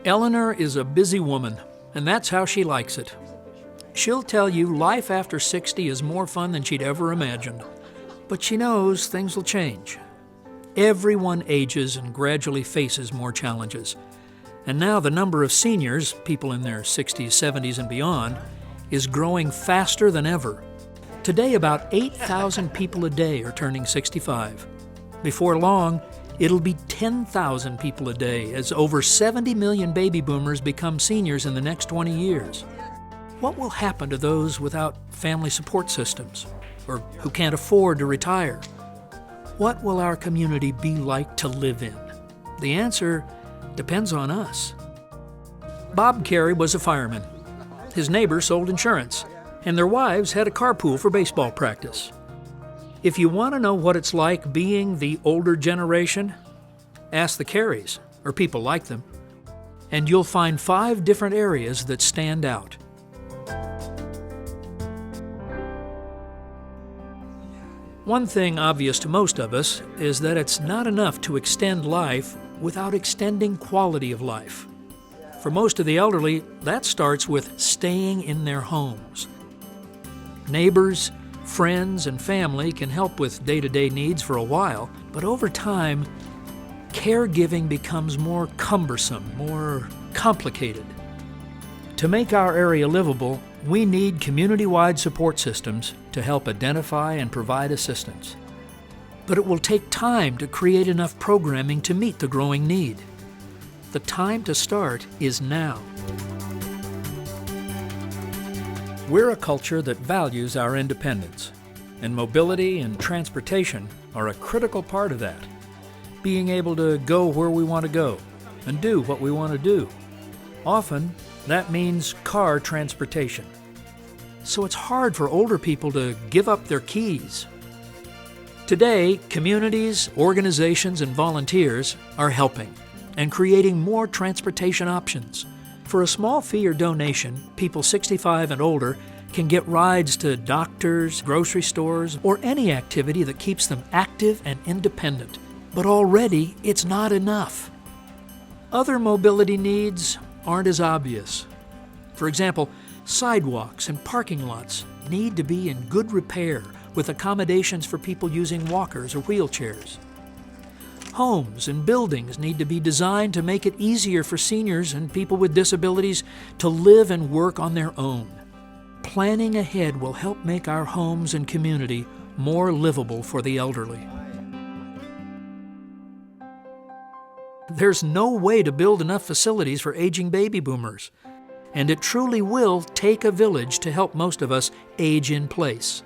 Eleanor is a busy woman, and that's how she likes it. She'll tell you life after 60 is more fun than she'd ever imagined. But she knows things will change. Everyone ages and gradually faces more challenges. And now the number of seniors, people in their 60s, 70s, and beyond, is growing faster than ever. Today, about 8,000 people a day are turning 65. Before long, it'll be 10,000 people a day as over 70 million baby boomers become seniors in the next 20 years. What will happen to those without family support systems, or who can't afford to retire? What will our community be like to live in? The answer depends on us. Bob Carey was a fireman. His neighbor sold insurance, and their wives had a carpool for baseball practice. If you want to know what it's like being the older generation, ask the Careys, or people like them, and you'll find 5 different areas that stand out. One thing obvious to most of us is that it's not enough to extend life without extending quality of life. For most of the elderly, that starts with staying in their homes. Neighbors, friends, and family can help with day-to-day needs for a while, but over time, caregiving becomes more cumbersome, more complicated. To make our area livable, we need community-wide support systems to help identify and provide assistance. But it will take time to create enough programming to meet the growing need. The time to start is now. We're a culture that values our independence, and mobility and transportation are a critical part of that. Being able to go where we want to go and do what we want to do. Often, that means car transportation. So it's hard for older people to give up their keys. Today, communities, organizations, and volunteers are helping and creating more transportation options. For a small fee or donation, people 65 and older can get rides to doctors, grocery stores, or any activity that keeps them active and independent. But already, it's not enough. Other mobility needs aren't as obvious. For example, sidewalks and parking lots need to be in good repair with accommodations for people using walkers or wheelchairs. Homes and buildings need to be designed to make it easier for seniors and people with disabilities to live and work on their own. Planning ahead will help make our homes and community more livable for the elderly. There's no way to build enough facilities for aging baby boomers, and it truly will take a village to help most of us age in place.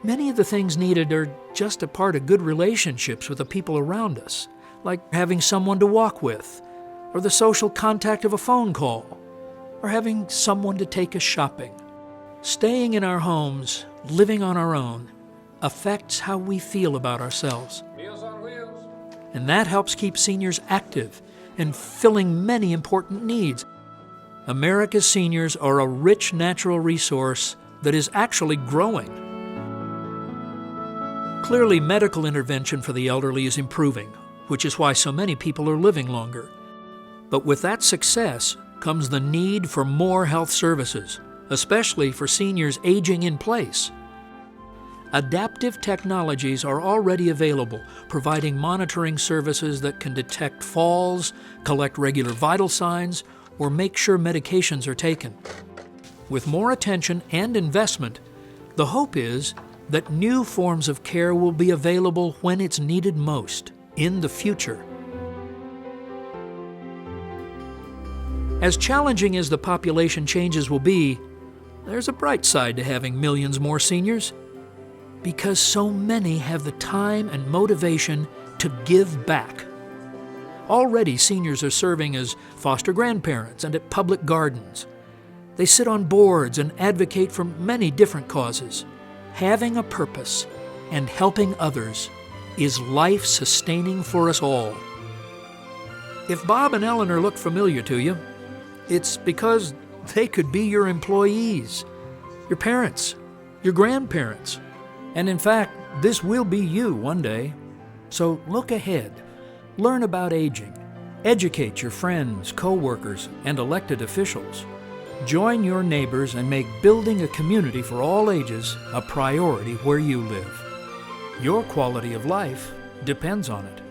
Many of the things needed are just a part of good relationships with the people around us, like having someone to walk with, or the social contact of a phone call, or having someone to take us shopping. Staying in our homes, living on our own, affects how we feel about ourselves. Meals on Wheels. And that helps keep seniors active and filling many important needs. America's seniors are a rich natural resource that is actually growing. Clearly, medical intervention for the elderly is improving, which is why so many people are living longer. But with that success comes the need for more health services, especially for seniors aging in place. Adaptive technologies are already available, providing monitoring services that can detect falls, collect regular vital signs, or make sure medications are taken. With more attention and investment, the hope is that new forms of care will be available when it's needed most, in the future. As challenging as the population changes will be, there's a bright side to having millions more seniors, because so many have the time and motivation to give back. Already, seniors are serving as foster grandparents and at public gardens. They sit on boards and advocate for many different causes. Having a purpose and helping others is life-sustaining for us all. If Bob and Eleanor look familiar to you, it's because they could be your employees, your parents, your grandparents, and in fact, this will be you one day. So look ahead, learn about aging, Educate your friends, co-workers, and elected officials. Join your neighbors and make building a community for all ages a priority where you live. Your quality of life depends on it.